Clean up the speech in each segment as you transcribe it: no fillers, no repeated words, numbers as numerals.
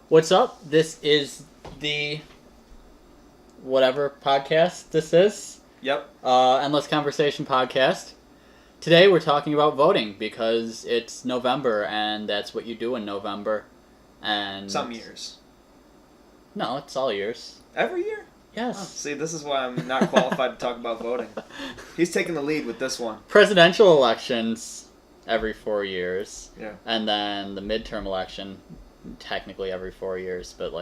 What's up? This is the whatever podcast this is. Yep. Endless Conversation podcast. Today we're talking about voting because it's November and that's what you do in November. And Some years. No, it's all years. Every year? Yes. Oh, see, this is why I'm not qualified to talk about voting. He's taking the lead with this one. Presidential elections every 4 years. Yeah. And then the midterm election technically every 4 years, but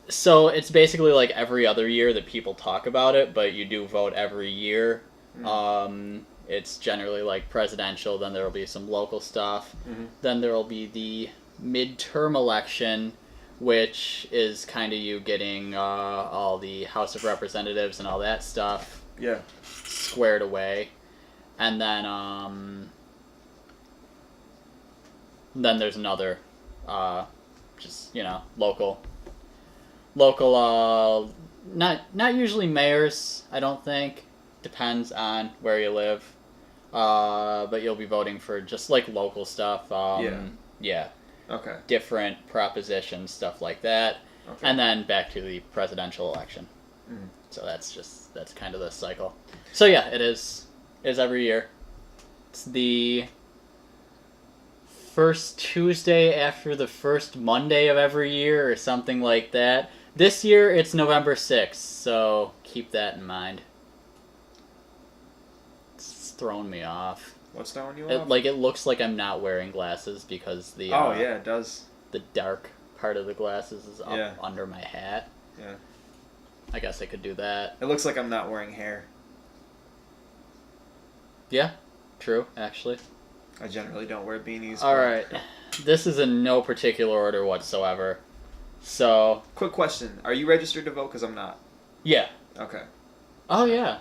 so it's basically like every other year that people talk about it, but you do vote every year. It's generally like presidential, then there will be some local stuff. Then there will be the midterm election, which is kind of you getting all the House of Representatives and all that stuff squared away. And then there's another just, local, not usually mayors, I don't think. Depends on where you live. But you'll be voting for just like local stuff. Yeah. Okay. Different propositions, stuff like that. Okay. And then back to the presidential election. So that's kind of the cycle. So yeah, it is every year. It's the first Tuesday after the first Monday of every year or something like that. This year it's November 6th, so keep that in mind. It's throwing me off. What's throwing you off? It looks like I'm not wearing glasses because the it does. The dark part of the glasses is up under my hat. Yeah. I guess I could do that. It looks like I'm not wearing hair. Yeah, true, actually. I generally don't wear beanies. Alright. This is in no particular order whatsoever. So... Quick question. Are you registered to vote? Because I'm not. Yeah. Okay. Oh, yeah.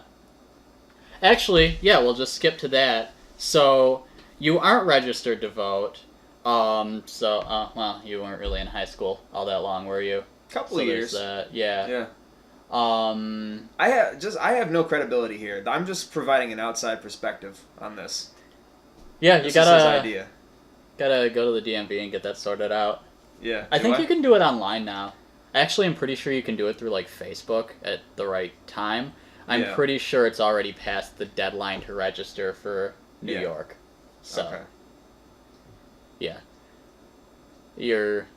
Actually, yeah, we'll just skip to that. So, you aren't registered to vote. Well, you weren't really in high school all that long, were you? Couple of years. Yeah. I have no credibility here. I'm just providing an outside perspective on this. Yeah, this you is his idea. Gotta go to the DMV and get that sorted out. Yeah. I think you can do it online now. Actually, I'm pretty sure you can do it through like Facebook at the right time. I'm pretty sure it's already past the deadline to register for New York. So. Okay. Yeah. You're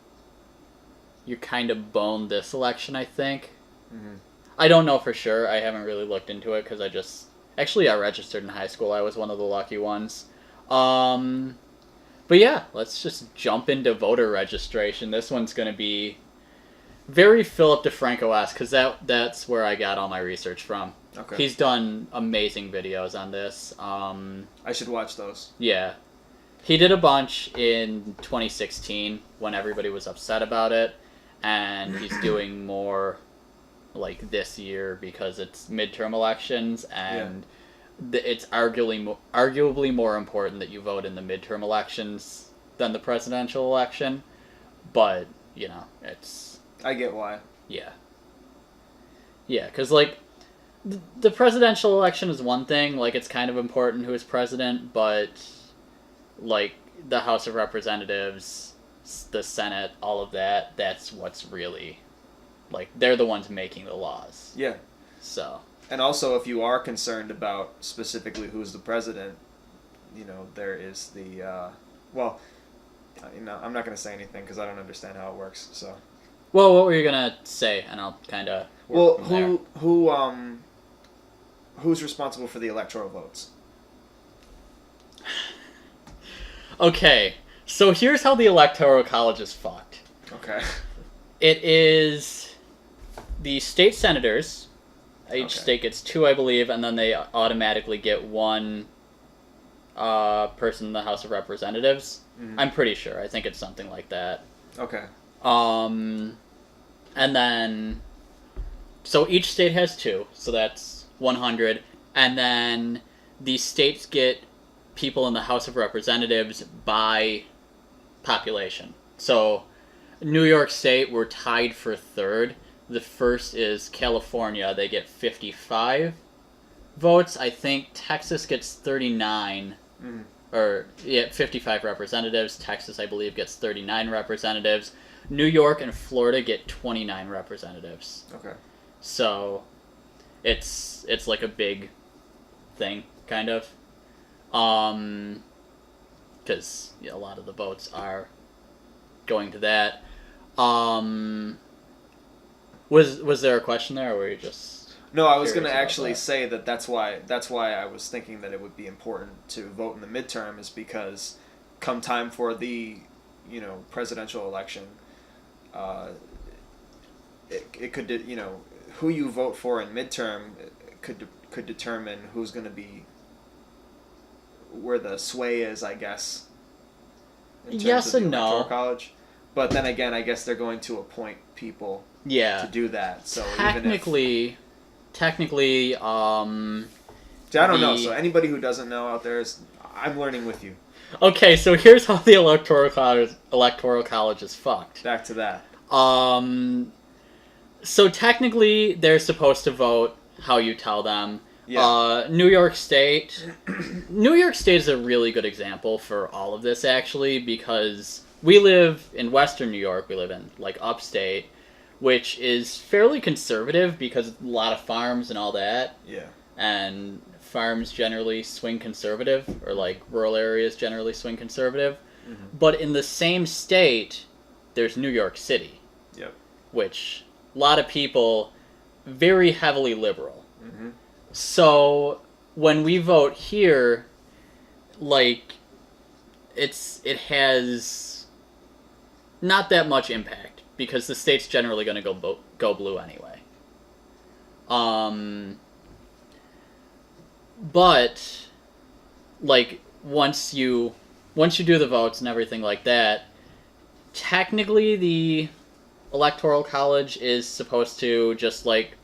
kind of boned this election, I think. I don't know for sure. I haven't really looked into it because I registered in high school. I was one of the lucky ones. But yeah, let's just jump into voter registration. This one's going to be very Philip DeFranco-esque because that's where I got all my research from. Okay. He's done amazing videos on this. I should watch those. Yeah. He did a bunch in 2016 when everybody was upset about it, and he's doing more like this year because it's midterm elections, and it's arguably more important that you vote in the midterm elections than the presidential election, but, it's... I get why. Yeah. Yeah, because, the presidential election is one thing, it's kind of important who is president, but... the House of Representatives, the Senate, all of that, that's what's really, they're the ones making the laws. Yeah. So. And also, if you are concerned about specifically who's the president, there is the, I'm not going to say anything because I don't understand how it works, so. Well, what were you going to say? And I'll kind of who's responsible for the electoral votes? Okay, so here's how the Electoral College is fucked. Okay. It is the state senators. Each state gets 2, I believe, and then they automatically get 1 person in the House of Representatives. I'm pretty sure. I think it's something like that. Okay. And then... So each state has 2, so that's 100. And then the states get... people in the House of Representatives by population. So, New York State, we're tied for 3rd. The first is California. They get 55 votes. I think Texas gets 39. Or, 55 representatives. Texas, I believe, gets 39 representatives. New York and Florida get 29 representatives. Okay. So it's like a big thing, kind of. Because a lot of the votes are going to that. Was there a question there, or were you just... No, I was going to curious about actually that? say that's why I was thinking that it would be important to vote in the midterm, is because come time for the, presidential election, it could, who you vote for in midterm could determine who's going to be, where the sway is, I guess. In terms Yes of the and no. Electoral College. But then again, I guess they're going to appoint people Yeah. to do that. So Technically, See, I don't know. So anybody who doesn't know out there, I'm learning with you. Okay, so here's how the Electoral College is fucked. Back to that. So technically, they're supposed to vote how you tell them. Yeah. New York State. New York State is a really good example for all of this, actually, because we live in Western New York. We live in, like, upstate, which is fairly conservative because a lot of farms and all that. Yeah. And farms generally swing conservative, or, like, rural areas generally swing conservative. Mm-hmm. But in the same state, there's New York City. Yep. Which a lot of people, very heavily liberal. Mm-hmm. So when we vote here, like, it has not that much impact because the state's generally going to go blue anyway. But like once you do the votes and everything like that, technically the Electoral College is supposed to just like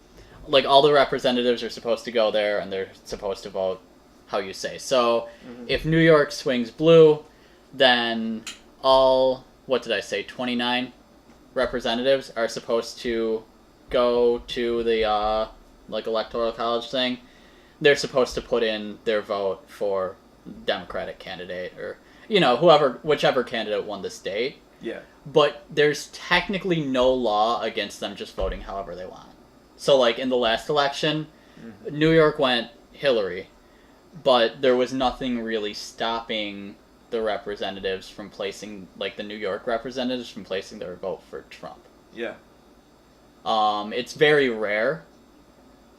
all the representatives are supposed to go there and they're supposed to vote how you say. So if New York swings blue, then all, 29 representatives are supposed to go to the Electoral College thing. They're supposed to put in their vote for Democratic candidate or whichever candidate won the state. Yeah. But there's technically no law against them just voting however they want. So, like, in the last election, New York went Hillary, but there was nothing really stopping the representatives from placing, like, the New York representatives from placing their vote for Trump. Yeah. It's very rare.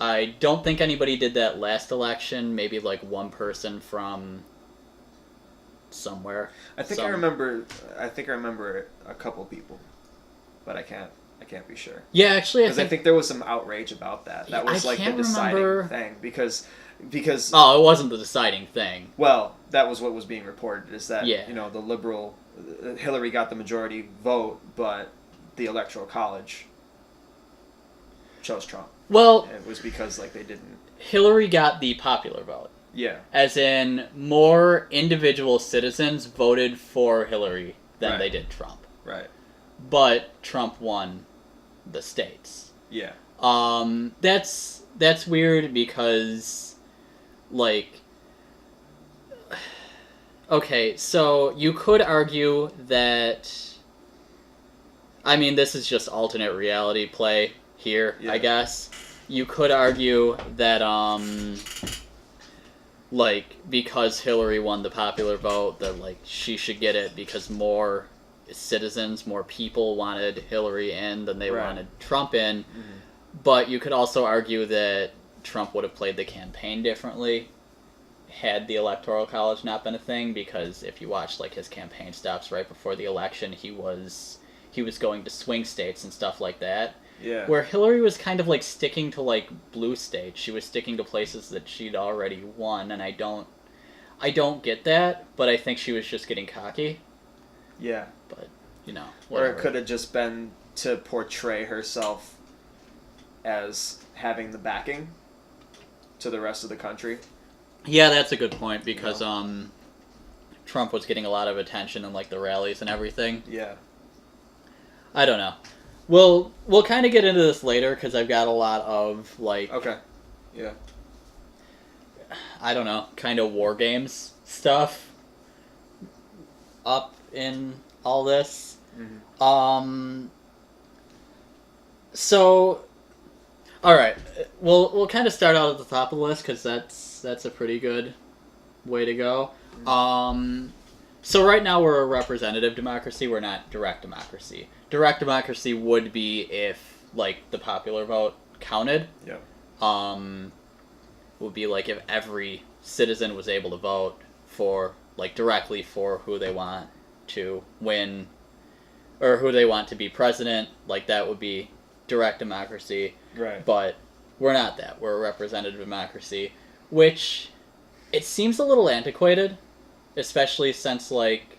I don't think anybody did that last election. Maybe, like, one person from somewhere. I think I remember a couple people, but I can't be sure. Yeah, actually, I think there was some outrage about that. That was like the deciding thing because. Oh, it wasn't the deciding thing. Well, that was what was being reported. Is that yeah. The liberal Hillary got the majority vote, but the Electoral College chose Trump. Well, and it was because like they didn't. Hillary got the popular vote. Yeah. As in, more individual citizens voted for Hillary than they did Trump. Right. But Trump won the states. Yeah. That's weird because, like, okay, so you could argue that, I mean, this is just alternate reality play here, I guess. You could argue that, like, because Hillary won the popular vote, that, like, she should get it because more citizens, more people wanted Hillary in than they wanted Trump in. Mm-hmm. But you could also argue that Trump would have played the campaign differently had the Electoral College not been a thing, because if you watch, like, his campaign stops right before the election, he was going to swing states and stuff like that. Yeah. Where Hillary was kind of, like, sticking to, like, blue states. She was sticking to places that she'd already won, and I don't get that, but I think she was just getting cocky. Yeah. But, Or it could have just been to portray herself as having the backing to the rest of the country. Yeah, that's a good point, because Trump was getting a lot of attention in, like, the rallies and everything. Yeah. I don't know. We'll kind of get into this later, because I've got a lot of, like... Okay. Yeah. I don't know, kind of war games stuff up in all this. Mm-hmm. So, all right, we'll kind of start out at the top of the list because that's a pretty good way to go. Mm-hmm. So right now we're a representative democracy. We're not direct democracy. Direct democracy would be if like the popular vote counted. Yeah. Would be like if every citizen was able to vote for like directly for who they want to win or who they want to be president. Like that would be direct democracy. Right. But we're not that. We're a representative democracy, which it seems a little antiquated, especially since like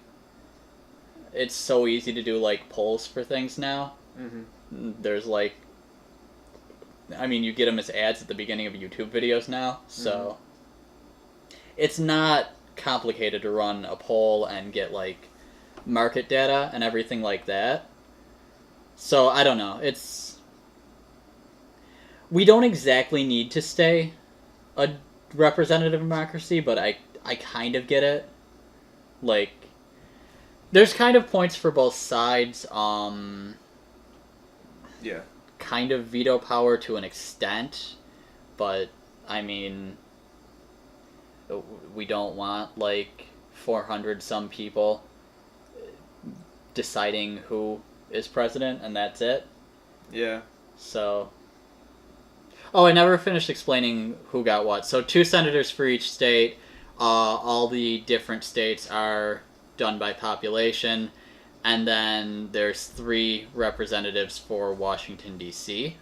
it's so easy to do like polls for things now. Mm-hmm. There's like, I mean, you get them as ads at the beginning of YouTube videos now, so it's not complicated to run a poll and get like market data and everything like that. So I don't know. We don't exactly need to stay a representative democracy, but I kind of get it. Like, there's kind of points for both sides. Yeah. Kind of veto power to an extent, but I mean, we don't want like 400 some people deciding who is president and that's it. Yeah. So, oh, I never finished explaining who got what. So 2 senators for each state. All the different states are done by population. And then there's 3 representatives for Washington, D.C.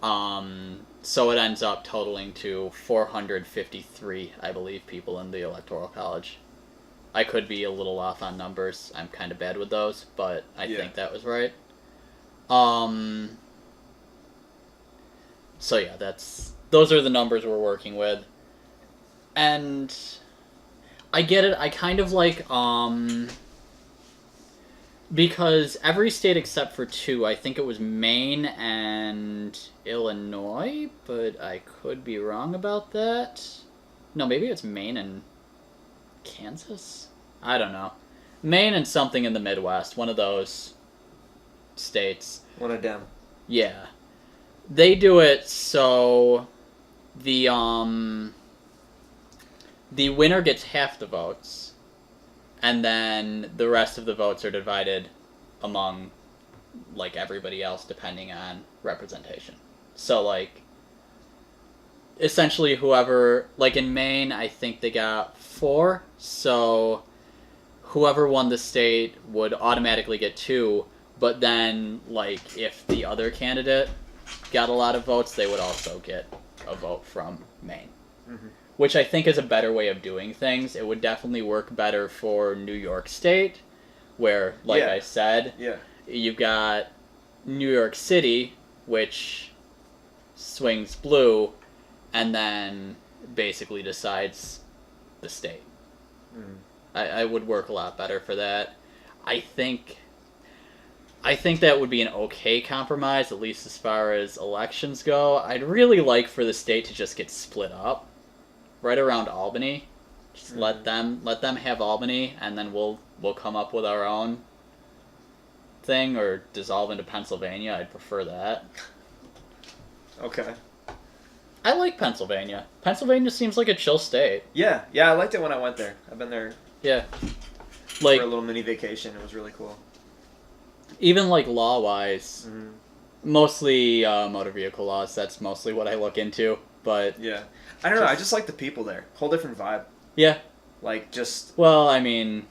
Mm-hmm. So it ends up totaling to 453, I believe, people in the Electoral College. I could be a little off on numbers. I'm kind of bad with those, but I think that was right. So yeah, those are the numbers we're working with. And I get it. I kind of like, because every state except for 2, I think it was Maine and Illinois, but I could be wrong about that. No, maybe it's Maine and Kansas? I don't know. Maine and something in the Midwest, one of those states. One of them. Yeah. They do it so the winner gets half the votes, and then the rest of the votes are divided among like everybody else depending on representation. So like essentially whoever, like in Maine, I think they got 4, so whoever won the state would automatically get 2, but then like if the other candidate got a lot of votes, they would also get a vote from Maine. Mm-hmm. Which I think is a better way of doing things. It would definitely work better for New York State, where, like I said, you've got New York City, which swings blue, and then basically decides the state. Mm. I would work a lot better for that. I think that would be an okay compromise, at least as far as elections go. I'd really like for the state to just get split up right around Albany. Just let them have Albany, and then we'll come up with our own thing, or dissolve into Pennsylvania. I'd prefer that. Okay. I like Pennsylvania. Pennsylvania seems like a chill state. Yeah, I liked it when I went there. I've been there. Yeah. Like, for a little mini vacation. It was really cool. Even like law-wise, mostly motor vehicle laws. That's mostly what I look into. But yeah, I don't know. I just like the people there. Whole different vibe. Yeah. Like just. Well, I mean,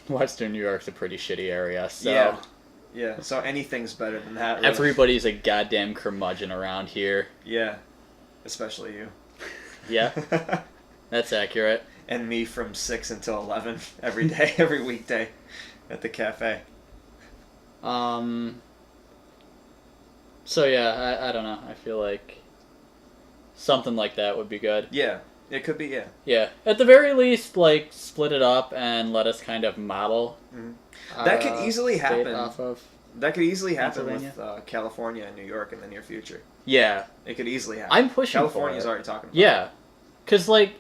Western New York's a pretty shitty area. So. Yeah. So anything's better than that. Really. Everybody's a goddamn curmudgeon around here. Yeah. Especially you. Yeah. That's accurate. And me from 6 until 11 every day, every weekday, at the cafe. So yeah, I don't know. I feel like something like that would be good. Yeah, it could be. Yeah. Yeah, at the very least, like split it up and let us kind of model. That could easily happen. Off of that could easily happen with California and New York in the near future. Yeah, it could easily happen. I'm pushing. California's already talking about it. Because like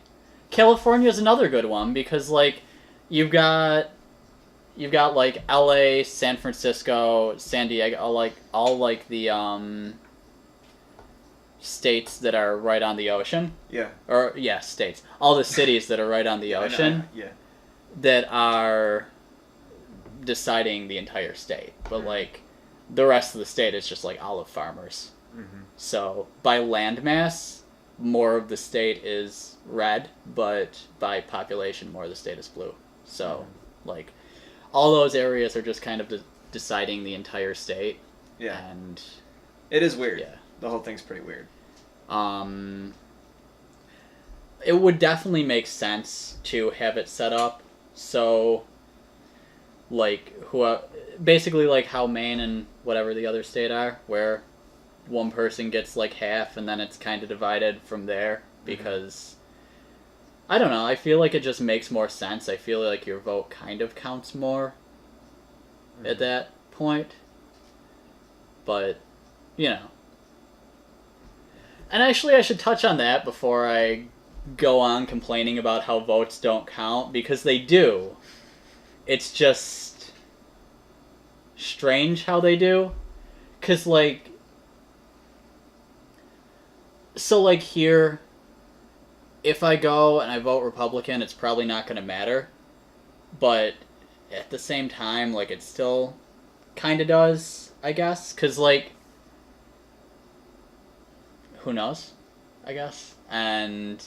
California's another good one because like you've got you've got like LA, San Francisco, San Diego, all like the states that are right on the ocean. Yeah. Or yeah, states. All the cities that are right on the ocean. Yeah. That are deciding the entire state, but like the rest of the state is just like olive farmers. Mm-hmm. So by landmass, more of the state is red, but by population, more of the state is blue. So like all those areas are just kind of deciding the entire state. Yeah. And it is weird. Yeah. The whole thing's pretty weird. It would definitely make sense to have it set up so like basically like how Maine and whatever the other state are, where one person gets like half and then it's kind of divided from there, because I don't know, I feel like it just makes more sense. I feel like your vote kind of counts more at that point, but you know. And actually I should touch on that before I go on complaining about how votes don't count, because they do. It's just strange how they do. 'Cause like, so like here, if I go and I vote Republican, it's probably not going to matter. But at the same time, like, it still kind of does, I guess. 'Cause like, who knows, I guess. And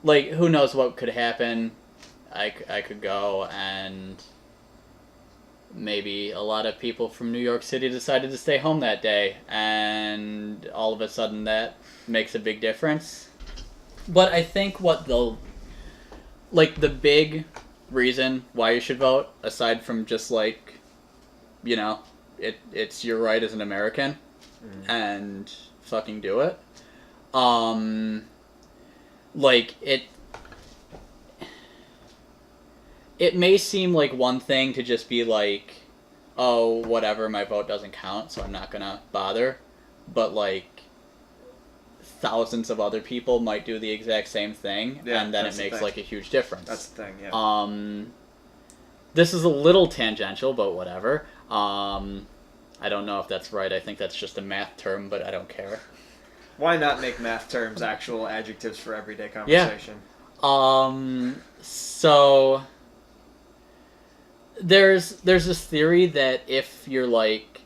like, who knows what could happen. I could go and maybe a lot of people from New York City decided to stay home that day, and all of a sudden that makes a big difference. But I think the big reason why you should vote, aside from just like, you know, it's your right as an American, and fucking do it. Like, it may seem like one thing to just be like, oh, whatever, my vote doesn't count, so I'm not gonna bother. But, like, thousands of other people might do the exact same thing, and then it makes, like, a huge difference. That's the thing, yeah. This is a little tangential, but whatever. I don't know if that's right. I think that's just a math term, but I don't care. Why not make math terms actual adjectives for everyday conversation? Yeah. So there's this theory that if you're like,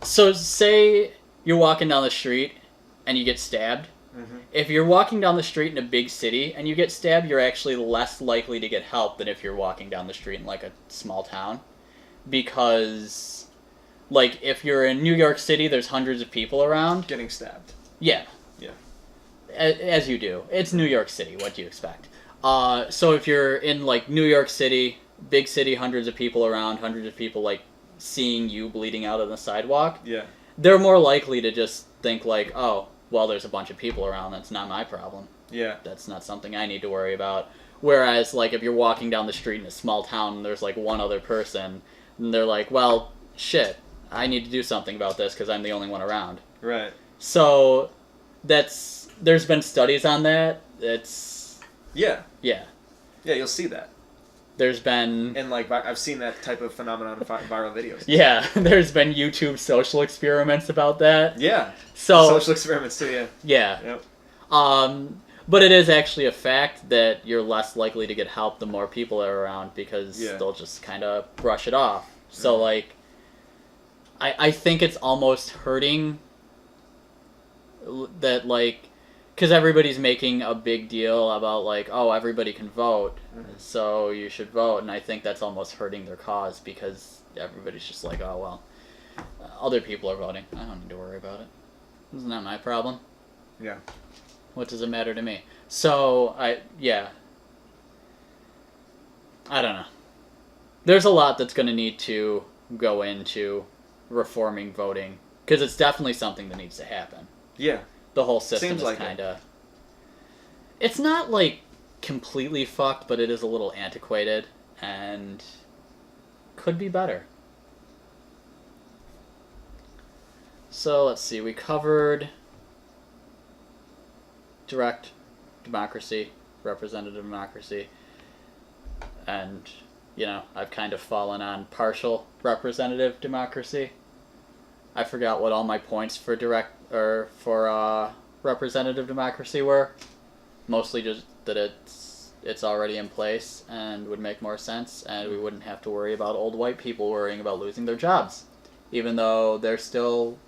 so say you're walking down the street and you get stabbed. If you're walking down the street in a big city and you get stabbed, you're actually less likely to get help than if you're walking down the street in like a small town. Because like, if you're in New York City, there's hundreds of people around. Getting stabbed. Yeah. Yeah. As you do. It's New York City. What do you expect? So if you're in, like, New York City, big city, hundreds of people around, hundreds of people, like, seeing you bleeding out on the sidewalk. Yeah. They're more likely to just think, like, oh, well, there's a bunch of people around. That's not my problem. Yeah. That's not something I need to worry about. Whereas, like, if you're walking down the street in a small town and there's, like, one other person, and they're like, well, shit, I need to do something about this because I'm the only one around. Right. So there's been studies on that. Yeah. Yeah, you'll see that. There's been... And, like, I've seen that type of phenomenon in viral videos. Yeah, there's been YouTube social experiments about that. Yeah. So social experiments, too, yeah. Yeah. Yep. But it is actually a fact that you're less likely to get help the more people are around, because they'll just kind of brush it off. So, like, I think it's almost hurting that, like, because everybody's making a big deal about, like, oh, everybody can vote, so you should vote, and I think that's almost hurting their cause, because everybody's just like, oh, well, other people are voting. I don't need to worry about it. It's not my problem. Yeah. What does it matter to me? So, I don't know. There's a lot that's going to need to go into reforming voting, because it's definitely something that needs to happen. Yeah. The whole system Seems is like kind of... It's not, like, completely fucked, but it is a little antiquated, and could be better. So, let's see. We covered direct democracy, representative democracy, and I've kind of fallen on partial representative democracy. I forgot what all my points for representative democracy were. Mostly just that it's already in place and would make more sense, and we wouldn't have to worry about old white people worrying about losing their jobs, even though they're still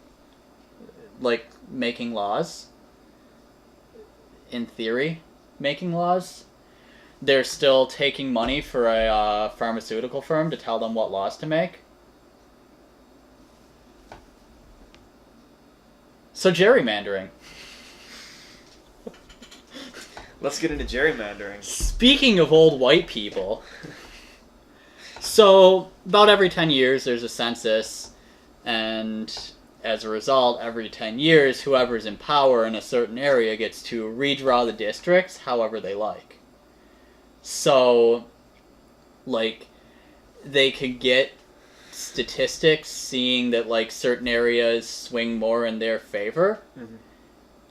like making laws. In theory, making laws. They're still taking money for a pharmaceutical firm to tell them what laws to make. So gerrymandering. Let's get into gerrymandering. Speaking of old white people, so about every 10 years there's a census, and as a result, every 10 years, whoever's in power in a certain area gets to redraw the districts however they like. So, like, they could get statistics seeing that, like, certain areas swing more in their favor,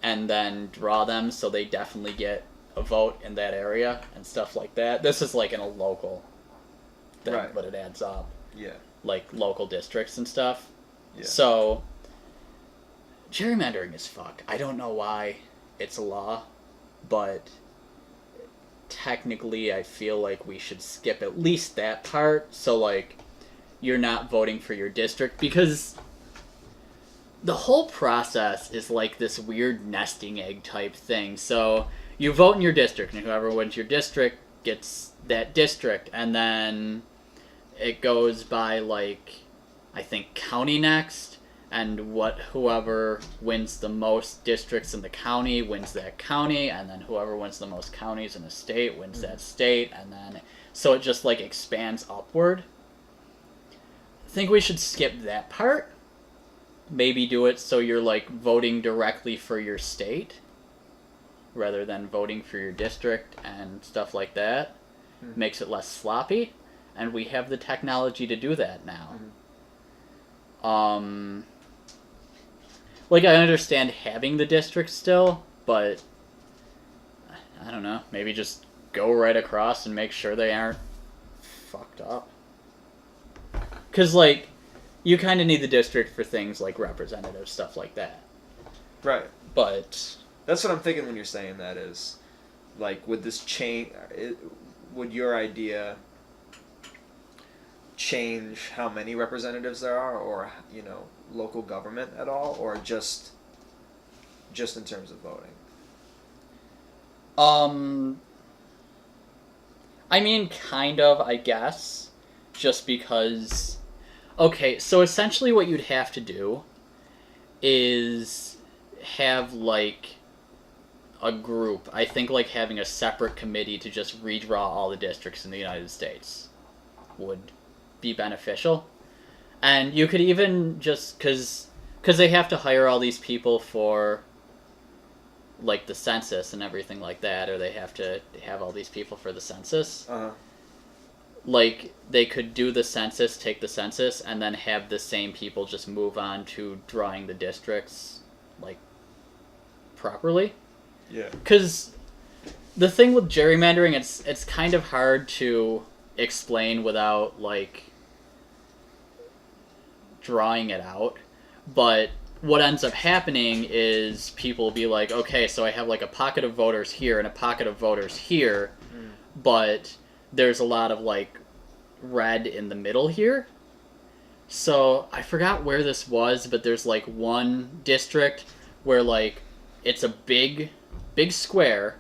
and then draw them so they definitely get a vote in that area and stuff like that. This is, like, in a local thing, Right. but it adds up. Yeah. Like, local districts and stuff. Yeah. So, gerrymandering is fuck. I don't know why it's a law, but technically I feel like we should skip at least that part, so, like, you're not voting for your district, because the whole process is like this weird nesting egg type thing. So you vote in your district, and whoever wins your district gets that district, and then it goes by, like, I think county next, and whoever wins the most districts in the county wins that county, and then whoever wins the most counties in a state wins that state, and then so it just, like, expands upward. I think we should skip that part. Maybe do it so you're, like, voting directly for your state rather than voting for your district and stuff like that. Makes it less sloppy, and we have the technology to do that now. Like, I understand having the district still, but I don't know, maybe just go right across and make sure they aren't fucked up. Because, like, you kind of need the district for things like representative stuff like that. Right. But that's what I'm thinking when you're saying that is, like, would this change? Would your idea change how many representatives there are, or local government at all, or just in terms of voting? I mean, kind of, I guess, just because. Okay, so essentially what you'd have to do is have, like, a group. I think, like, having a separate committee to just redraw all the districts in the United States would be beneficial. And you could even just, because they have to hire all these people for, like, the census and everything like that, or they have to have all these people for the census. Like, they could do the census, take the census, and then have the same people just move on to drawing the districts, like, properly. Yeah. Because the thing with gerrymandering, it's kind of hard to explain without, like, drawing it out. But what ends up happening is people will be like, okay, so I have, like, a pocket of voters here and a pocket of voters here, but there's a lot of, like, red in the middle here. So I forgot where this was, but there's, like, one district where, like, it's a big square,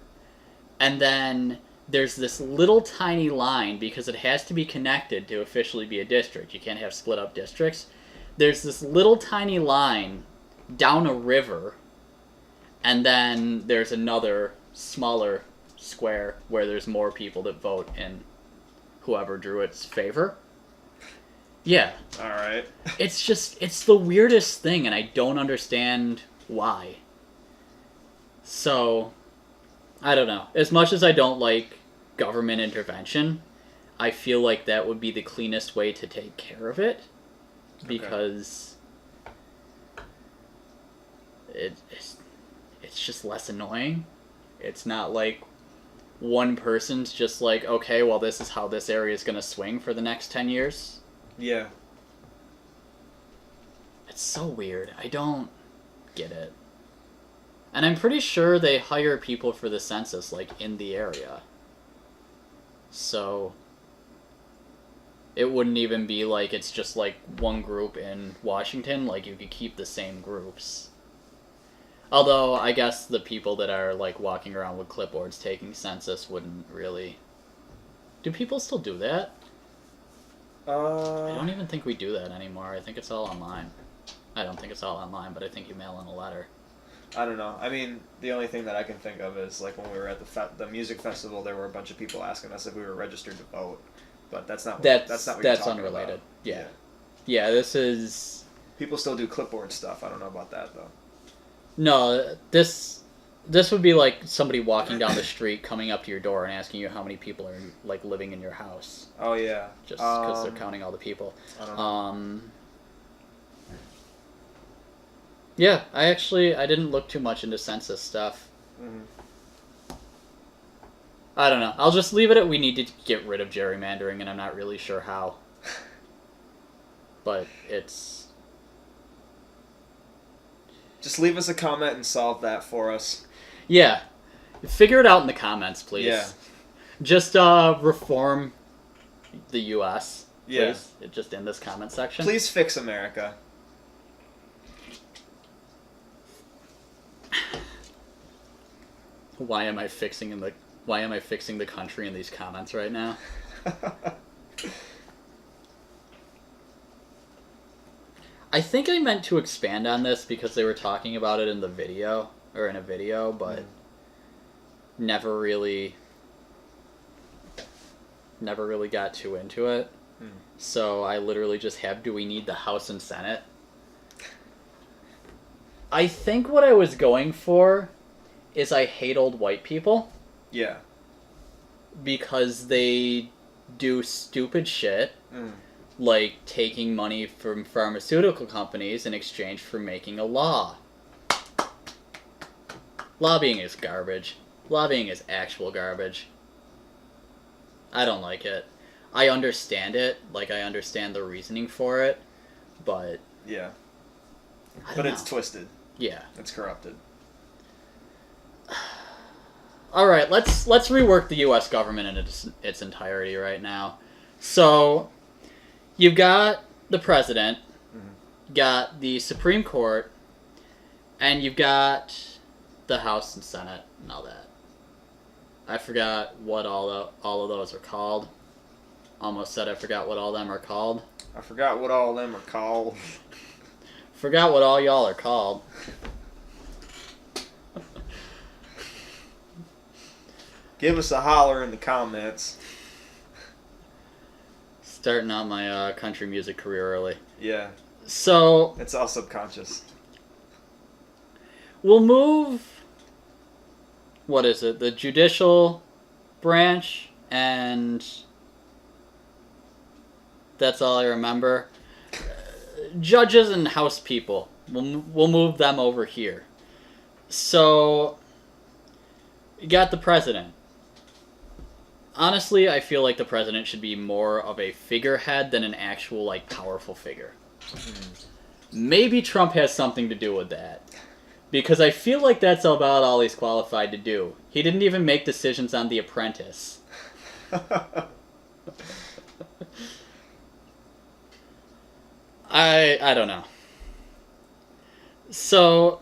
and then there's this little tiny line, because it has to be connected to officially be a district. You can't have split up districts. There's this little tiny line down a river, and then there's another smaller square where there's more people that vote in whoever drew its favor. Yeah. Alright. It's the weirdest thing, and I don't understand why. So, I don't know. As much as I don't like government intervention, I feel like that would be the cleanest way to take care of it. Because it's just less annoying. It's not like one person's just like, okay, well, this is how this area is going to swing for the next 10 years. Yeah. It's so weird. I don't get it. And I'm pretty sure they hire people for the census, like, in the area. So it wouldn't even be like it's just like one group in Washington. Like, you could keep the same groups. Although, I guess the people that are, like, walking around with clipboards taking census wouldn't really... Do people still do that? I don't even think we do that anymore. I think it's all online. I don't think it's all online, but I think you mail in a letter. I don't know. I mean, the only thing that I can think of is, like, when we were at the music festival, there were a bunch of people asking us if we were registered to vote. But that's not what you're talking unrelated. about. Yeah, this is... People still do clipboard stuff. I don't know about that, though. No, this would be like somebody walking down the street, coming up to your door and asking you how many people are, like, living in your house. Oh, yeah. Just because they're counting all the people. I don't know. Yeah, I didn't look too much into census stuff. Mm-hmm. I don't know. I'll just leave it at we need to get rid of gerrymandering, and I'm not really sure how. But it's... Just leave us a comment and solve that for us. Yeah. Figure it out in the comments, please. Yeah. Just reform the U.S., please. Yeah. Just in this comment section. Please fix America. Why am I fixing the country in these comments right now? I think I meant to expand on this because they were talking about it in the video, or in a video, but never really got too into it. So I literally just have, do we need the House and Senate? I think what I was going for is I hate old white people. Yeah. Because they do stupid shit, like taking money from pharmaceutical companies in exchange for making a law. Lobbying is garbage. Lobbying is actual garbage. I don't like it. I understand it, like I understand the reasoning for it, but... Yeah. But it's twisted. Yeah. It's corrupted. All right, let's rework the U.S. government in its entirety right now. So, you've got the president, got the Supreme Court, and you've got the House and Senate and all that. I forgot what all of those are called. Almost said I forgot what all of them are called. I forgot what all of them are called. Forgot what all y'all are called. Give us a holler in the comments. Starting out my country music career early. Yeah. So... It's all subconscious. We'll move... What is it? The judicial branch, and... That's all I remember. Judges and House people. We'll move them over here. So... You got the president. Honestly, I feel like the president should be more of a figurehead than an actual, like, powerful figure. Maybe Trump has something to do with that. Because I feel like that's about all he's qualified to do. He didn't even make decisions on The Apprentice. I don't know. So...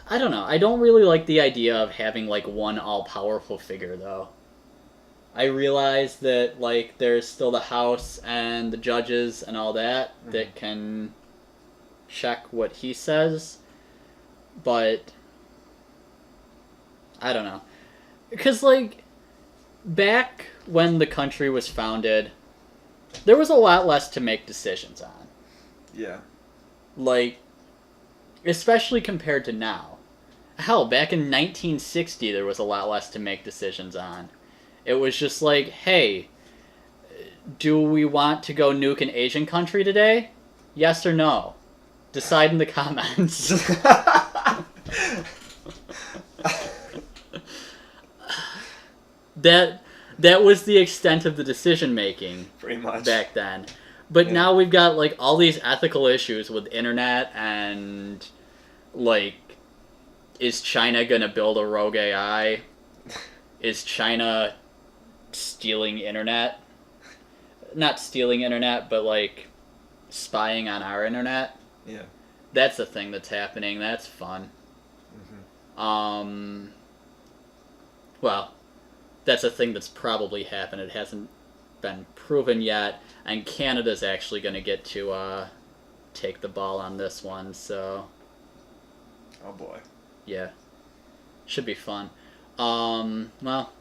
I don't know. I don't really like the idea of having, like, one all-powerful figure, though. I realize that, like, there's still the House and the judges and all that that can check what he says, but I don't know. Because, like, back when the country was founded, there was a lot less to make decisions on. Yeah. Like, especially compared to now. Hell, back in 1960, there was a lot less to make decisions on. It was just like, hey, do we want to go nuke an Asian country today? Yes or no? Decide in the comments. that was the extent of the decision making Pretty much. back then. But now we've got like all these ethical issues with internet and like, is China gonna build a rogue AI? Is China stealing internet? Not stealing internet, but like spying on our internet. Yeah. That's a thing that's happening. That's fun. Mm-hmm. Well, that's a thing that's probably happened. It hasn't been proven yet, and Canada's actually going to get to take the ball on this one, so... Oh boy. Yeah. Should be fun. Well,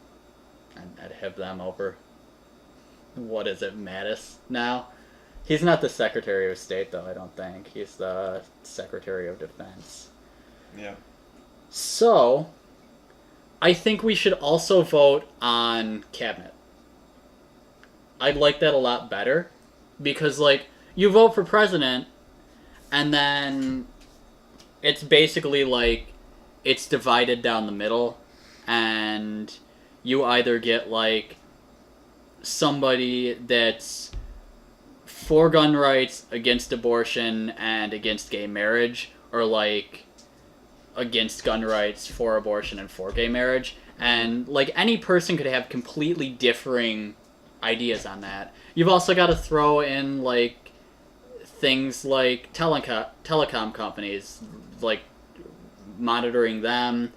I'd have them over. What is it, Mattis now? He's not the Secretary of State, though, I don't think. He's the Secretary of Defense. Yeah. So, I think we should also vote on cabinet. I'd like that a lot better. Because, like, you vote for president, and then it's basically like it's divided down the middle, and you either get, like, somebody that's for gun rights, against abortion, and against gay marriage, or, like, against gun rights, for abortion, and for gay marriage. And, like, any person could have completely differing ideas on that. You've also got to throw in, like, things like telecom companies, like, monitoring them,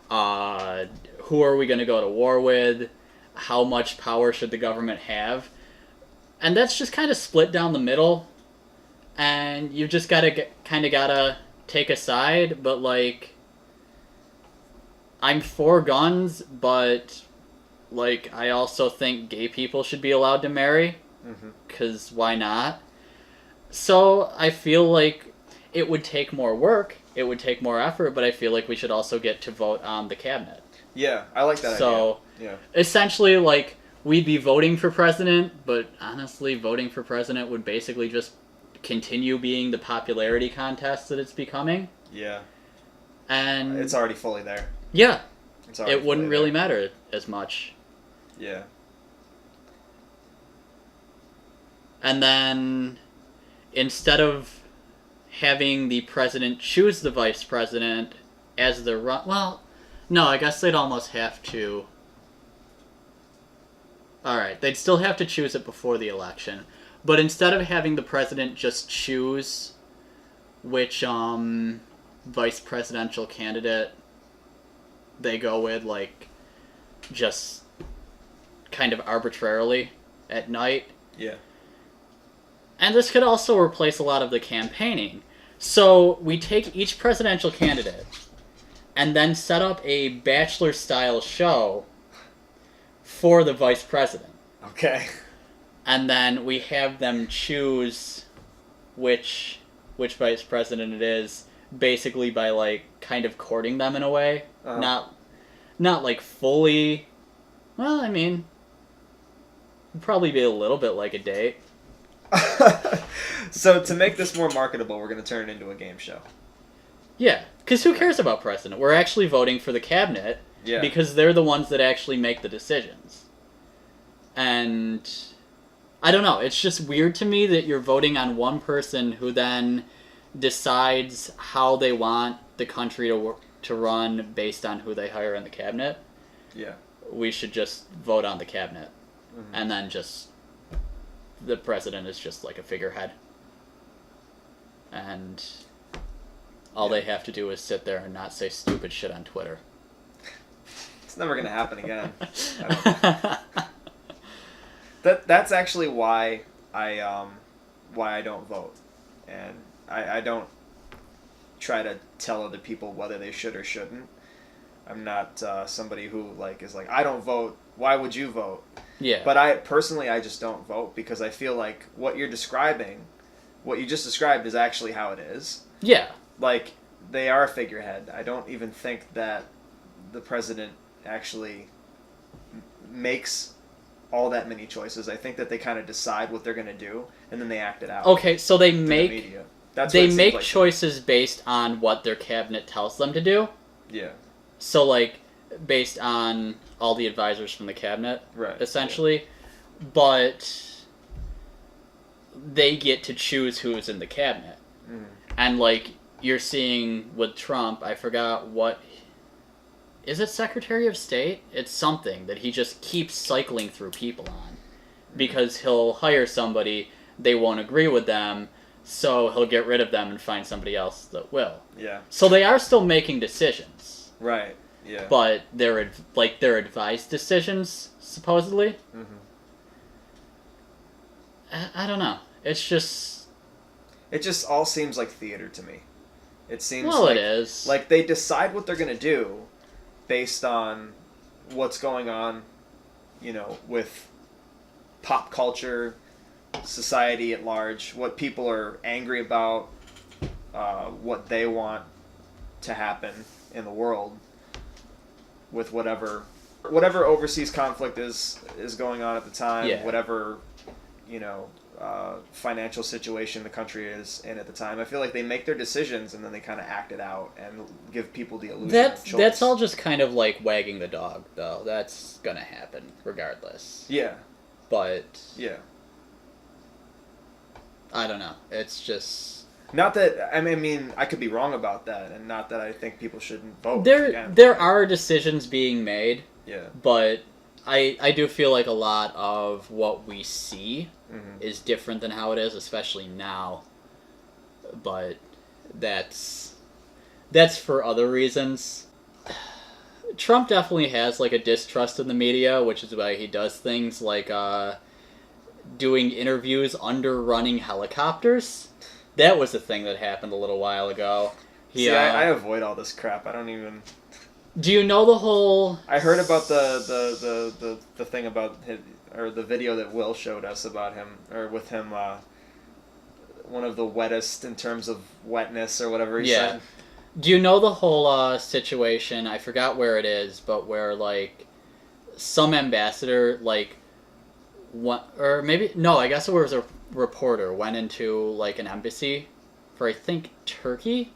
who are we going to go to war with, how much power should the government have, and that's just kind of split down the middle, and you've just got to take a side, but, like, I'm for guns, but, like, I also think gay people should be allowed to marry, because why not? So I feel like it would take more work, it would take more effort, but I feel like we should also get to vote on the cabinet. Yeah, I like that idea. So, yeah. Essentially, like, we'd be voting for president, but honestly, voting for president would basically just continue being the popularity contest that it's becoming. Yeah. And it's already fully there. Yeah. It's it wouldn't really matter as much. Yeah. And then, instead of having the president choose the vice president as the well, no, I guess they'd almost have to. Alright, they'd still have to choose it before the election. But instead of having the president just choose which vice presidential candidate they go with, like, just kind of arbitrarily at night. Yeah. And this could also replace a lot of the campaigning. So we take each presidential candidate and then set up a Bachelor-style show for the vice president. Okay. And then we have them choose which vice president it is, basically by, like, kind of courting them in a way. Not like fully. Well, I mean, it'd probably be a little bit like a date. So to make this more marketable, we're going to turn it into a game show. Yeah, because who cares about president? We're actually voting for the cabinet, because they're the ones that actually make the decisions. And I don't know, it's just weird to me that you're voting on one person who then decides how they want the country to run based on who they hire in the cabinet. Yeah. We should just vote on the cabinet. And then just... the president is just like a figurehead. And all they have to do is sit there and not say stupid shit on Twitter. It's never going to happen again. That's actually why I don't vote. And I don't try to tell other people whether they should or shouldn't. I'm not somebody who is like, I don't vote. Why would you vote? Yeah. But I just don't vote because I feel like what you just described is actually how it is. Yeah. Like, they are a figurehead. I don't even think that the president actually makes all that many choices. I think that they kind of decide what they're going to do, and then they act it out. Okay, so they make like choices based on what their cabinet tells them to do. Yeah. So, like, based on all the advisors from the cabinet, Right. essentially, but they get to choose who's in the cabinet. Mm. And, like, you're seeing with Trump, I forgot what... Is it Secretary of State? It's something that he just keeps cycling through people on. Because he'll hire somebody, they won't agree with them, so he'll get rid of them and find somebody else that will. Yeah. So they are still making decisions. Right. Yeah. But they're advised decisions, supposedly. Mm-hmm. I don't know. It's just... It just all seems like theater to me. It seems it is. Like they decide what they're going to do based on what's going on, with pop culture, society at large, what people are angry about, what they want to happen in the world with whatever overseas conflict is going on at the time, whatever, financial situation the country is in at the time. I feel like they make their decisions and then they kind of act it out and give people the illusion of choice. That's all just kind of like wagging the dog, though. That's gonna happen regardless. Yeah. But... Yeah. I don't know. It's just... Not that... I mean, I could be wrong about that, and not that I think people shouldn't vote. There are decisions being made. Yeah. But I do feel like a lot of what we see is different than how it is, especially now. But that's for other reasons. Trump definitely has like a distrust in the media, which is why he does things like doing interviews under running helicopters. That was a thing that happened a little while ago. I avoid all this crap. I don't even... Do you know the whole... I heard about the thing about his, or the video that Will showed us about him, or with him, one of the wettest in terms of wetness or whatever he said. Do you know the whole situation? I forgot where it is, but where like some ambassador I guess it was a reporter went into like an embassy for I think Turkey,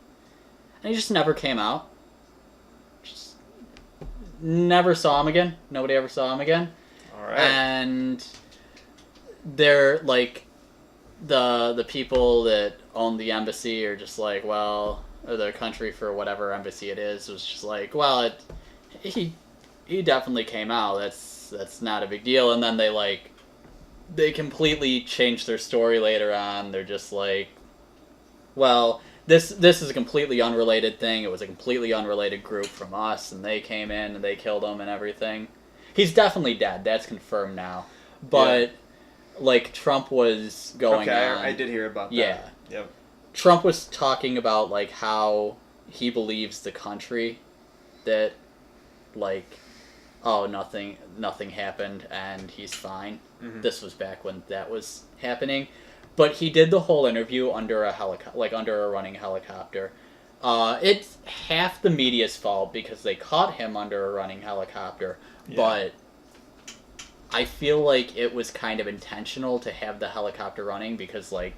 and he just never came out. Just never saw him again. Nobody ever saw him again. All right. And they're like the people that own the embassy are just like, well, or the country for whatever embassy it is was just like, well, he definitely came out. That's not a big deal. And then they completely changed their story later on. They're just like, well, this is a completely unrelated thing. It was a completely unrelated group from us, and they came in and they killed him and everything. He's definitely dead. That's confirmed now. But like Trump was going on. I did hear about that. Yeah. Yep. Trump was talking about like how he believes the country that like, oh, nothing happened and he's fine. Mm-hmm. This was back when that was happening. But he did the whole interview under under a running helicopter. It's half the media's fault because they caught him under a running helicopter. Yeah. But I feel like it was kind of intentional to have the helicopter running because like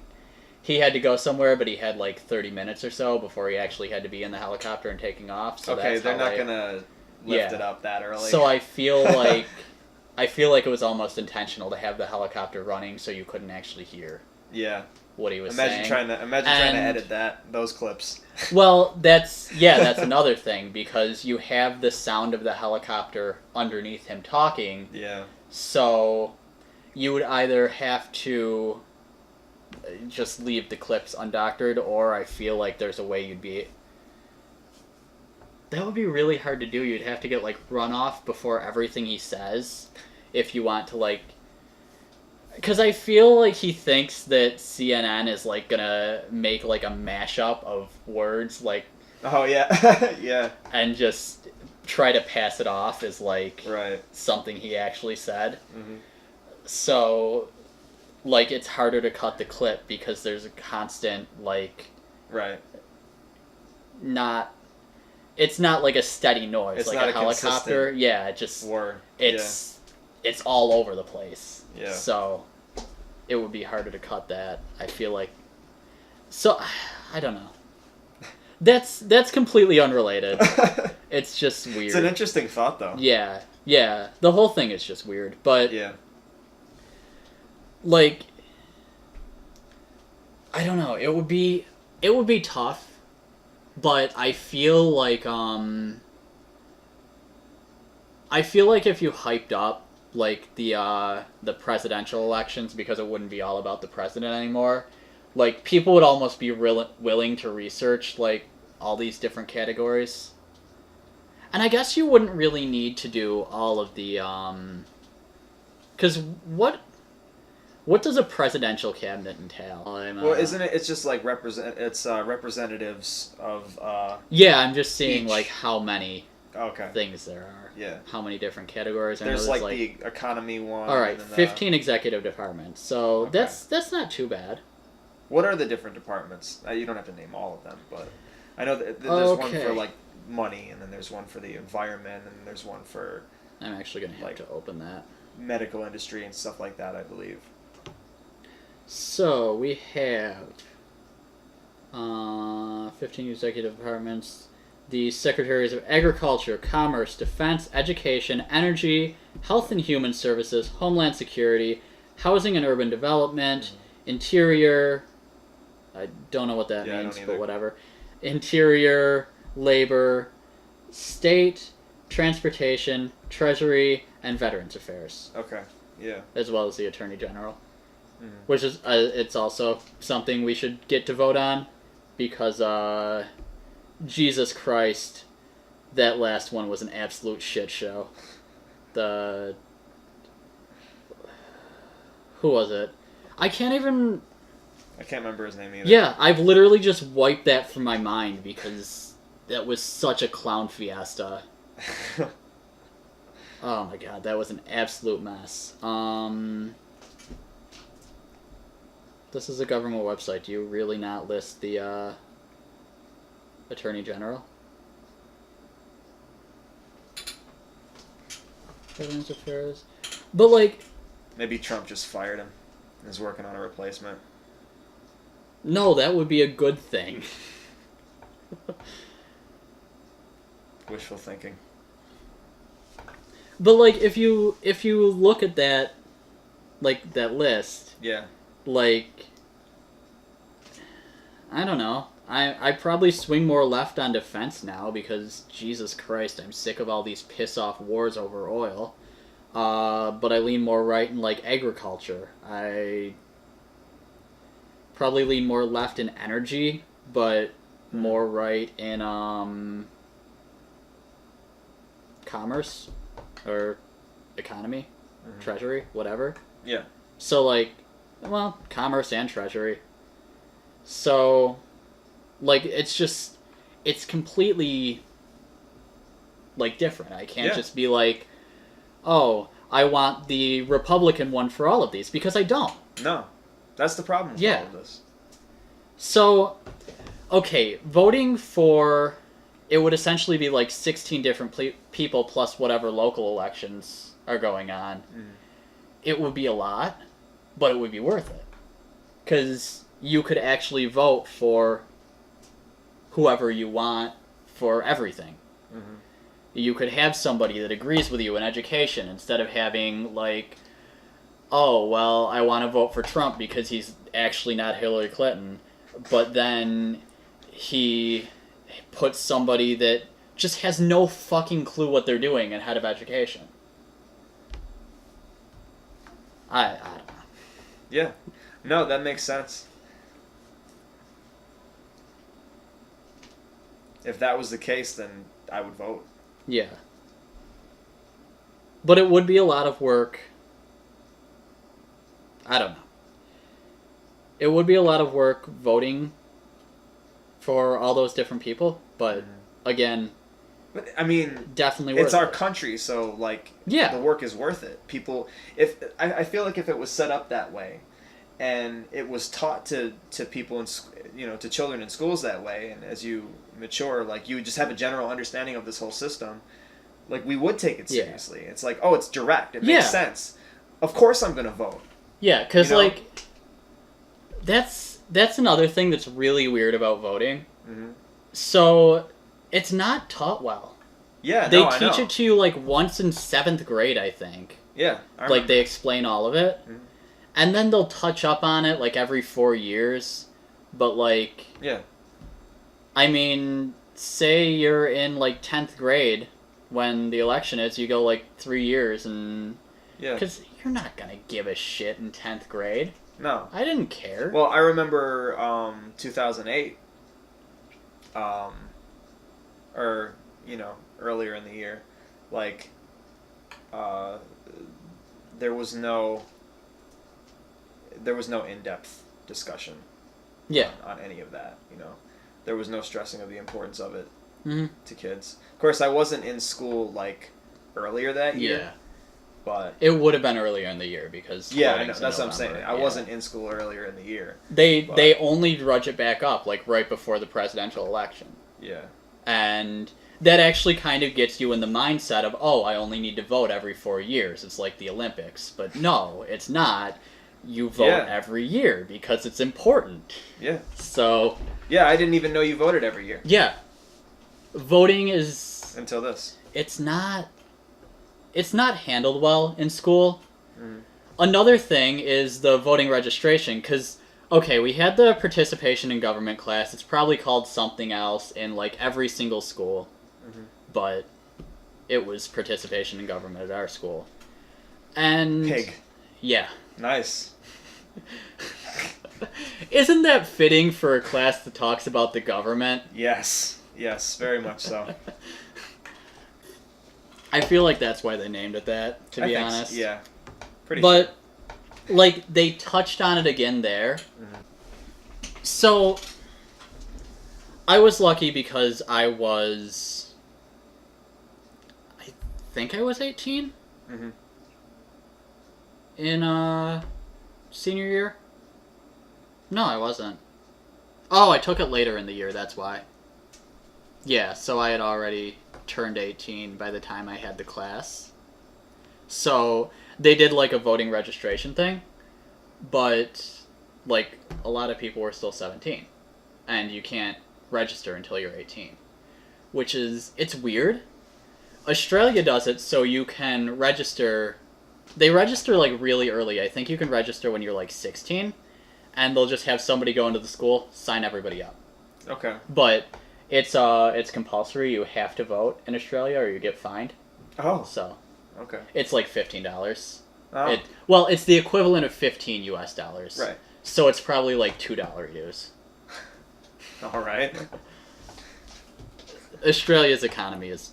he had to go somewhere, but he had like 30 minutes or so before he actually had to be in the helicopter and taking off. So okay, they're not gonna lift it up that early. So I feel like it was almost intentional to have the helicopter running so you couldn't actually hear. Yeah. What he was saying. Imagine trying to edit those clips. Well, that's another thing because you have the sound of the helicopter underneath him talking. Yeah. So you would either have to just leave the clips undoctored, or I feel like there's a way that would be really hard to do. You'd have to get like runoff before everything he says if you want to like... Because I feel like he thinks that CNN is like gonna make like a mashup of words like... Oh, yeah. Yeah. And just try to pass it off as like right. something he actually said. Mm-hmm. So like it's harder to cut the clip because there's a constant like... Right. It's not like a steady noise, it's like not a helicopter. Yeah, it just... It's all over the place. Yeah. So it would be harder to cut that. I feel like... So, I don't know. That's completely unrelated. It's just weird. It's an interesting thought, though. Yeah. Yeah, the whole thing is just weird. But, Yeah. like, I don't know. It would be tough, but I feel like if you hyped up like the presidential elections, because it wouldn't be all about the president anymore, like people would almost be willing to research like all these different categories. And I guess you wouldn't really need to do all of the cuz what does a presidential cabinet entail? Well, isn't it? It's just like representatives of. Yeah, I'm just seeing each. like how many Okay. things there are. Yeah. How many different categories? I There's know like the economy one. All right, and 15 executive departments. So Okay. that's not too bad. What are the different departments? You don't have to name all of them, but I know that there's one for like money, and then there's one for the environment, and there's one for. I'm actually gonna have to open that. Medical industry and stuff like that, I believe. So we have 15 executive departments. The Secretaries of Agriculture, Commerce, Defense, Education, Energy, Health and Human Services, Homeland Security, Housing and Urban Development, Interior. I don't know what that means, but whatever. Interior, Labor, State, Transportation, Treasury, and Veterans Affairs. Okay. Yeah. As well as the Attorney General. Which is, it's also something we should get to vote on, because, Jesus Christ, that last one was an absolute shit show. Who was it? I can't remember his name either. Yeah, I've literally just wiped that from my mind, because that was such a clown fiesta. Oh my god, that was an absolute mess. This is a government website. Do you really not list the Attorney General? Veterans Affairs. But like, maybe Trump just fired him and is working on a replacement. No, that would be a good thing. Wishful thinking. But like, if you look at that, like that list, yeah, like, I don't know. I probably swing more left on defense now, because Jesus Christ, I'm sick of all these piss off wars over oil. But I lean more right in like agriculture. I probably lean more left in energy, but more right in commerce or economy, treasury, whatever. Yeah. So like, well, commerce and treasury. So, like, it's completely, like, different. I can't just be like, oh, I want the Republican one for all of these, because I don't. No. That's the problem with all of this. So, okay, voting for, it would essentially be like 16 different people plus whatever local elections are going on. It would be a lot, but it would be worth it. Because you could actually vote for whoever you want for everything. You could have somebody that agrees with you in education, instead of having, like, oh, well, I want to vote for Trump because he's actually not Hillary Clinton, but then he puts somebody that just has no fucking clue what they're doing in head of education. I don't know. Yeah. No, that makes sense. If that was the case, then I would vote. Yeah. But it would be a lot of work. I don't know. It would be a lot of work voting for all those different people, but again, but I mean, definitely worth it's our country, so like, the work is worth it. People, if I feel like if it was set up that way, and it was taught to people in, to children in schools that way, and as you mature, like, you just have a general understanding of this whole system, like, we would take it seriously. It's like, oh, it's direct, it makes sense. Of course I'm gonna vote. Yeah, because like, that's another thing that's really weird about voting. So it's not taught well. Yeah, They no, I teach know. it to you like once in 7th grade, I think. Yeah, I Like remember. they explain all of it. Mhm. And then they'll touch up on it like every 4 years. But like Yeah. I mean, say you're in like 10th grade when the election is, you go like 3 years and Yeah. cuz you're not going to give a shit in 10th grade. No. I didn't care. Well, I remember 2008, um, or earlier in the year, like uh, there was no in-depth discussion Yeah. on any of that. There was no stressing of the importance of it Mhm. to kids. Of course, I wasn't in school like earlier that year, Yeah. but It would have been earlier in the year because yeah, I know, voting's in that's what I'm saying. November. I Yeah. wasn't in school earlier in the year. They only drudge it back up like right before the presidential election. Yeah. And that actually kind of gets you in the mindset of, oh, I only need to vote every 4 years. It's like the Olympics. But no, it's not. You vote Yeah. every year because it's important. Yeah. So, Yeah, I didn't even know you voted every year yeah. Voting is until this. it's not handled well in school. Mm. Another thing is the voting registration cuz okay, we had the participation in government class. It's probably called something else in like every single school. Mm-hmm. But it was participation in government at our school. And Pig. yeah. Nice. Isn't that fitting for a class that talks about the government? Yes. Yes, very much so. I feel like that's why they named it that, to be honest. Yeah. Pretty But like they touched on it again there. Mhm. So I was lucky because I think I was 18 Mhm. in senior year. No, I wasn't. Oh, I took it later in the year, that's why. Yeah, so I had already turned 18 by the time I had the class. So they did like a voting registration thing, but like a lot of people were still 17 and you can't register until you're 18, which is it's weird. Australia does it so you can register. They register like really early. I think you can register when you're like 16 and they'll just have somebody go into the school, sign everybody up. Okay. But it's compulsory. You have to vote in Australia or you get fined. Oh. So Okay. it's like $15. Oh. Well, it's the equivalent of $15 US. Right. So it's probably like $2 dues. All right. Australia's economy is.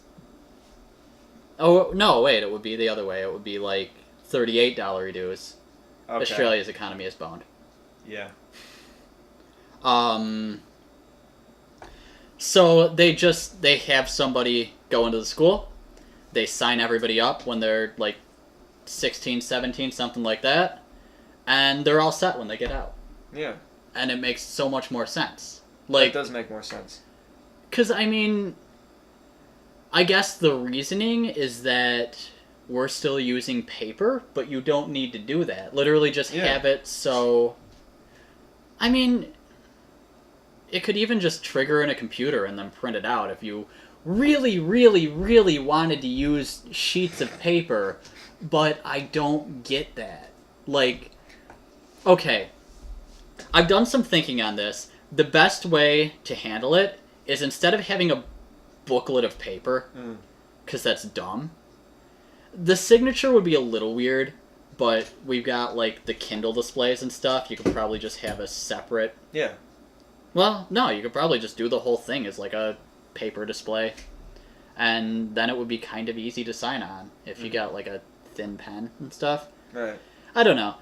Oh no! Wait, it would be the other way. It would be like $38 dues. Okay. Australia's economy is boned. Yeah. So they have somebody go into the school. They sign everybody up when they're like 16, 17, something like that, and they're all set when they get out. Yeah. And it makes so much more sense. That Like, does make more sense. because I mean, I guess the reasoning is that we're still using paper, but you don't need to do that. Literally just Yeah. have it so... I mean, it could even just trigger in a computer and then print it out if you really, really, really wanted to use sheets of paper, but I don't get that. Like, okay, I've done some thinking on this. The best way to handle it is instead of having a booklet of paper, because that's dumb, the signature would be a little weird, but we've got like the Kindle displays and stuff. You could probably just have a separate... Yeah. Well, no, you could probably just do the whole thing as like a paper display. And then it would be kind of easy to sign on if you got like a thin pen and stuff. Right. I don't know.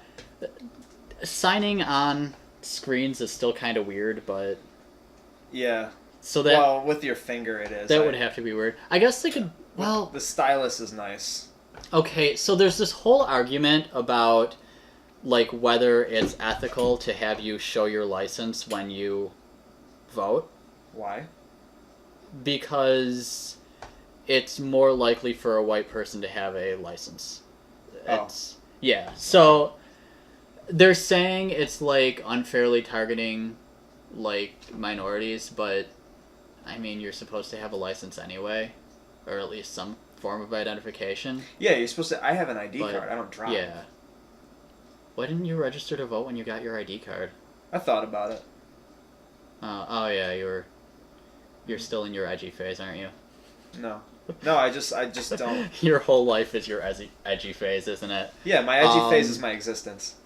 Signing on screens is still kind of weird, but... Yeah. So that Well, with your finger it is. that would have to be weird. I guess they could... Well, The stylus is nice. okay, so there's this whole argument about like whether it's ethical to have you show your license when you vote, Why? because it's more likely for a white person to have a license. Oh. Yeah. So they're saying it's like unfairly targeting like minorities, but I mean you're supposed to have a license anyway. or at least some form of identification. Yeah, you're supposed to. I have an ID But, card. I don't drive. Yeah. Why didn't you register to vote when you got your ID card? I thought about it. Oh yeah, you're still in your edgy phase, aren't you? No, I just don't. Your whole life is your edgy phase, isn't it? Yeah, my edgy phase is my existence.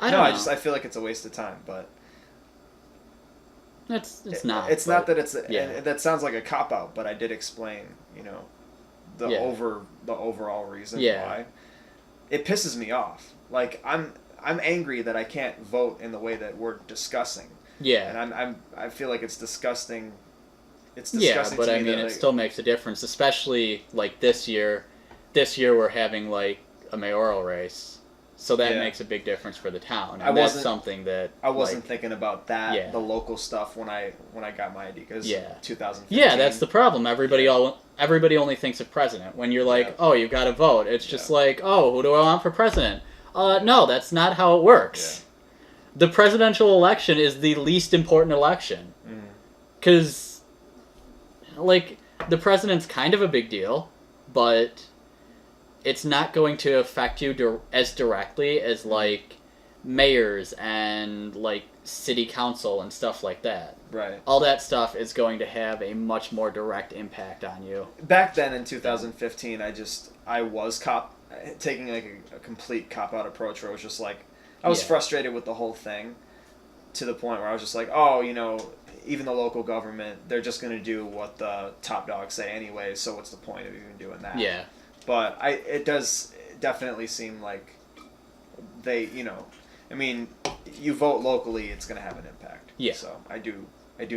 I don't know. I feel like it's a waste of time, but It's not. It's not that it's. yeah. And that sounds like a cop out, but I did explain, the Yeah. overall reason Yeah. why. It pisses me off. Like I'm angry that I can't vote in the way that we're discussing. Yeah. And I feel like it's disgusting. It's Yeah, disgusting. but to I me mean, that it still makes a difference, especially like this year. This year we're having like a mayoral race, so that Yeah. makes a big difference for the town, and I that's wasn't- something that I wasn't like, thinking about that, Yeah. the local stuff when I got my ID, because Yeah. 2015. Yeah, that's the problem. Everybody only thinks of president. When you're like, Yeah. oh, you've got to vote. It's just Yeah. like, oh, who do I want for president? No, that's not how it works. The presidential election is the least important election. Because, like, the president's kind of a big deal, but it's not going to affect you as directly as, like, mayors and, like, city council and stuff like that. Right. All that stuff is going to have a much more direct impact on you. Back then in 2015, I was taking like a complete cop out approach where I was just like, I was Yeah. frustrated with the whole thing, to the point where I was just like, oh, even the local government, they're just going to do what the top dogs say anyway, so what's the point of even doing that? Yeah. But it does definitely seem like they, I mean, you vote locally, it's going to have an impact. Yeah. So I do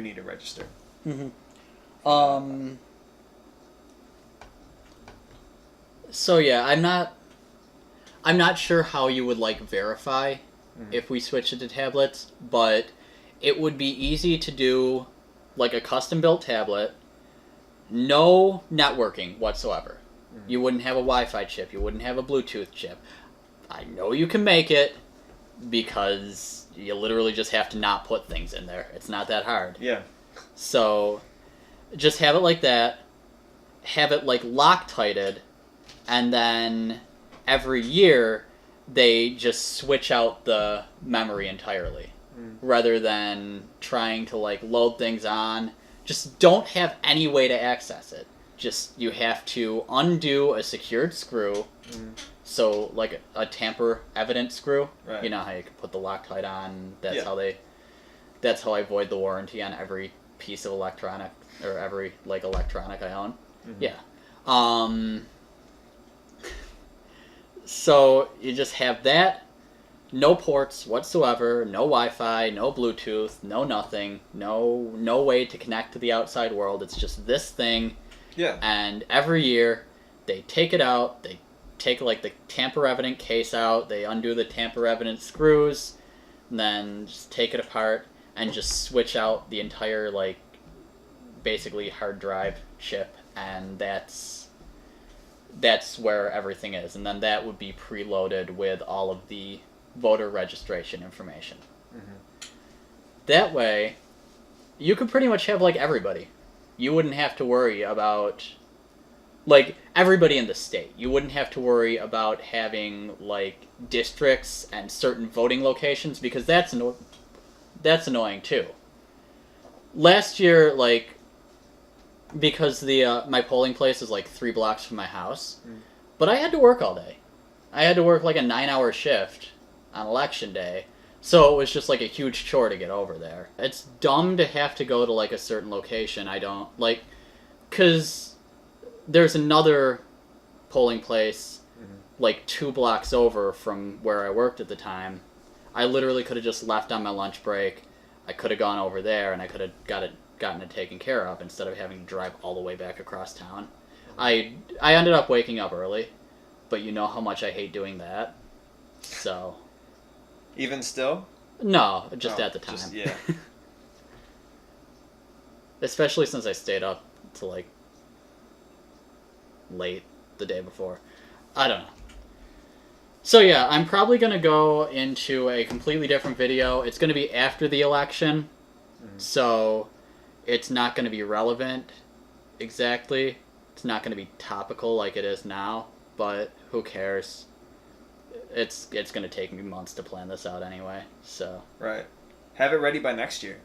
need to register. Mm-hmm. So yeah, I'm not sure how you would like verify if we switch it to tablets, but it would be easy to do like a custom built tablet, no networking whatsoever. You wouldn't have a Wi-Fi chip, you wouldn't have a Bluetooth chip. I know you can make it because you literally just have to not put things in there. It's not that hard. Yeah. So just have it like that, have it like Loctited, and then every year they just switch out the memory entirely rather than trying to like load things on. Just don't have any way to access it. Just you have to undo a secured screw. So like a tamper evident screw. Right. You know how you can put the Loctite on. That's Yeah. That's how I void the warranty on every piece of electronic or every like electronic I own. Yeah. So you just have that, no ports whatsoever, no Wi-Fi, no Bluetooth, no nothing, no way to connect to the outside world. It's just this thing. Yeah. And every year they take it out, they take like the tamper evident case out, they undo the tamper evident screws, and then just take it apart and just switch out the entire like basically hard drive chip, and that's where everything is, and then that would be preloaded with all of the voter registration information. That way you could pretty much have like everybody. You wouldn't have to worry about like everybody in the state. You wouldn't have to worry about having like districts and certain voting locations, because that's annoying too. Last year, like, because the my polling place is like 3 blocks from my house, but I had to work all day. I had to work like a 9-hour shift on election day, so it was just like a huge chore to get over there. It's dumb to have to go to like a certain location. I don't like, because there's another polling place like 2 blocks over from where I worked at the time. I literally could have just left on my lunch break. I could have gone over there and I could have gotten it taken care of instead of having to drive all the way back across town. I ended up waking up early, but you know how much I hate doing that. So Even still? no, just at the time. Yeah. Especially since I stayed up to like late the day before. I don't know. So yeah, I'm probably going to go into a completely different video. It's going to be after the election, So it's not going to be relevant exactly. It's not going to be topical like it is now, but who cares? It's going to take me months to plan this out anyway, so. Right. Have it ready by next year.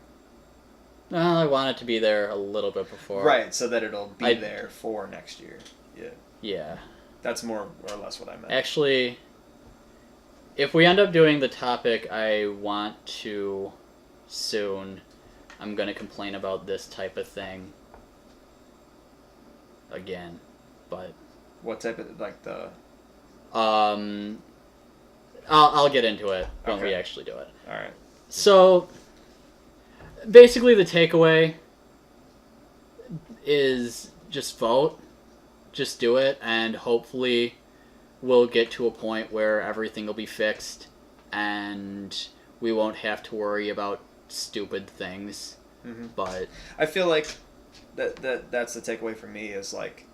Well, I want it to be there a little bit before. Right, so that it'll be there for next year. Yeah. Yeah. That's more or less what I meant. Actually, if we end up doing the topic I want to soon, I'm going to complain about this type of thing again, but... What type of, like the... I'll get into it when we actually do it. Alright. So, basically the takeaway is just vote, just do it, and hopefully we'll get to a point where everything will be fixed and we won't have to worry about stupid things. Mm-hmm. But I feel like that's the takeaway for me is like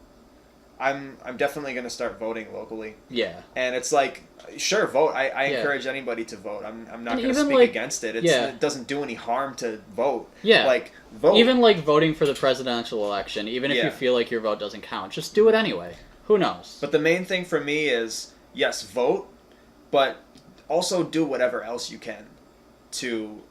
I'm definitely going to start voting locally. Yeah. And it's like, sure, vote. I encourage anybody to vote. I'm not going to speak against it. It doesn't do any harm to vote. Yeah. Like, vote. Even like voting for the presidential election, even if you feel like your vote doesn't count, just do it anyway. Who knows? But the main thing for me is, yes, vote, but also do whatever else you can to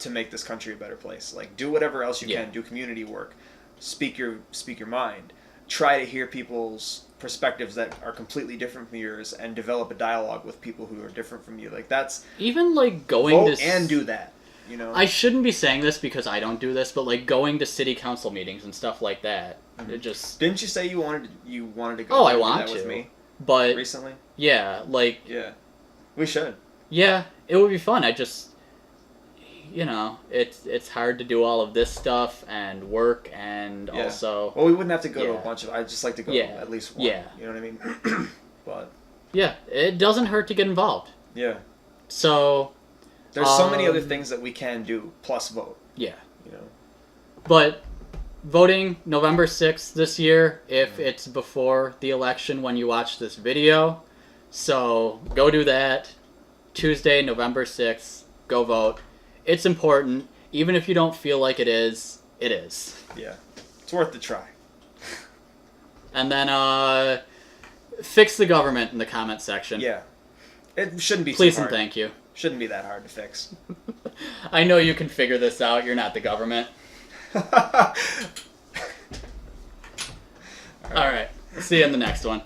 make this country a better place. Like, do whatever else you can. Do community work. Speak your mind. Try to hear people's perspectives that are completely different from yours and develop a dialogue with people who are different from you. Like, that's... Even, like, going vote and do that, you know? I shouldn't be saying this because I don't do this, but, like, going to city council meetings and stuff like that, it just... Didn't you say you wanted to go I want that to, with me? But... Recently? Yeah, like... Yeah. We should. Yeah, it would be fun. I just... You know, it's hard to do all of this stuff and work and also... Well, we wouldn't have to go to a bunch of... I'd just like to go to at least one. Yeah. You know what I mean? But... Yeah, it doesn't hurt to get involved. Yeah. So... There's so many other things that we can do, plus vote. Yeah. You know? But voting November 6th this year, if it's before the election when you watch this video. So, go do that. Tuesday, November 6th. Go vote. It's important. Even if you don't feel like it is, it is. Yeah. It's worth the try. And then, fix the government in the comment section. Yeah. It shouldn't be Please too hard. and thank you. Shouldn't be that hard to fix. I know you can figure this out. You're not the government. All right. See you in the next one.